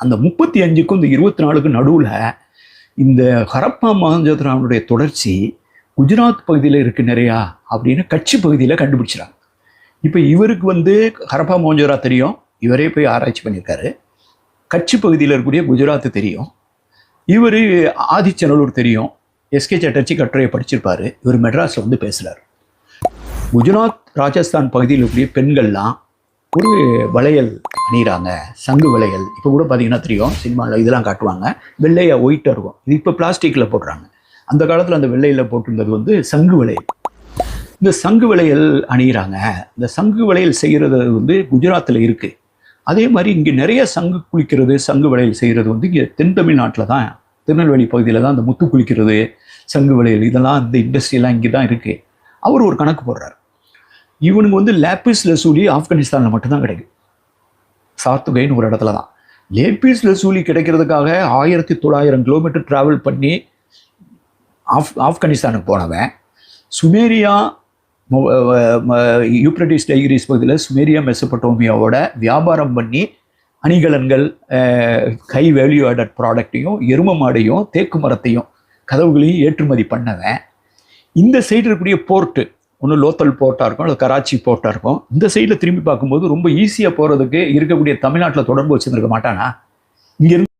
அந்த 35க்கும் இந்த 24க்கும் நடுவில் இந்த ஹரப்பா மொஹஞ்சதாரோனுடைய தொடர்ச்சி குஜராத் பகுதியில் இருக்குது நிறையா அப்படின்னு கட்சி பகுதியில் கண்டுபிடிச்சிடாங்க. இப்போ இவருக்கு வந்து ஹரப்பா மொஹஞ்சதாரோ தெரியும், இவரே போய் ஆராய்ச்சி பண்ணியிருக்காரு. கட்சி பகுதியில் இருக்கக்கூடிய குஜராத்து தெரியும், இவர் ஆதிச்சநல்லூர் தெரியும், எஸ்கே சட்டர்ஜி கட்டுரையை படிச்சிருப்பார். இவர் மெட்ராஸில் வந்து பேசுகிறார். குஜராத் ராஜஸ்தான் பகுதியில் இருக்கக்கூடிய பெண்கள்லாம் ஒரு வளையல் அணிகிறாங்க, சங்கு வளையல். இப்போ கூட பார்த்தீங்கன்னா தெரியும், சினிமாவில் இதெல்லாம் காட்டுவாங்க, வெள்ளையாக ஒயிட்டாக இருக்கும். இது இப்போ பிளாஸ்டிக்கில் போடுறாங்க. அந்த காலத்தில் அந்த வெள்ளையில் போட்டிருந்தது வந்து சங்கு வளையல். இந்த சங்கு வளையல் அணிகிறாங்க. இந்த சங்கு வளையல் செய்கிறது வந்து குஜராத்தில் இருக்குது. அதே மாதிரி இங்கே நிறைய சங்கு குளிக்கிறது, சங்கு வளையல் செய்கிறது வந்து இங்கே தென் தமிழ்நாட்டில் தான், திருநெல்வேலி பகுதியில் தான் அந்த முத்து குளிக்கிறது, சங்கு வளையல் இதெல்லாம் இந்த இண்டஸ்ட்ரியெல்லாம் இங்கே தான் இருக்குது. அவர் ஒரு கணக்கு போடுறார். இவனுக்கு வந்து லேப்பிஸ் லசூலி ஆப்கானிஸ்தானில் மட்டும்தான் கிடைக்கும், சார்த்துகைன்னு ஒரு இடத்துல தான். லேப்பிஸ் லசூலி கிடைக்கிறதுக்காக 1900 கிலோமீட்டர் ட்ராவல் பண்ணி ஆப்கானிஸ்தானுக்கு போனவன் சுமேரியா யூப்ரட்டிஸ் டைகிரிஸ் பகுதியில் சுமேரியா மெசபடோமியாவோட வியாபாரம் பண்ணி அணிகலன்கள், ஹை வேல்யூ ஆடட் ப்ராடக்டையும், எரும மாடையும், தேக்கு மரத்தையும், கதவுகளையும் ஏற்றுமதி பண்ணவன் இந்த சைடு இருக்கக்கூடிய போர்ட்டு, ஒன்று லோத்தல் போர்ட்டாக இருக்கும் அல்லது கராச்சி போர்ட்டாக இருக்கும். இந்த சைடில் திரும்பி பார்க்கும்போது ரொம்ப ஈஸியாக போகிறதுக்கு இருக்கக்கூடிய தமிழ்நாட்டில் தொடர்பு வச்சுருக்க மாட்டானா? இங்கேருந்து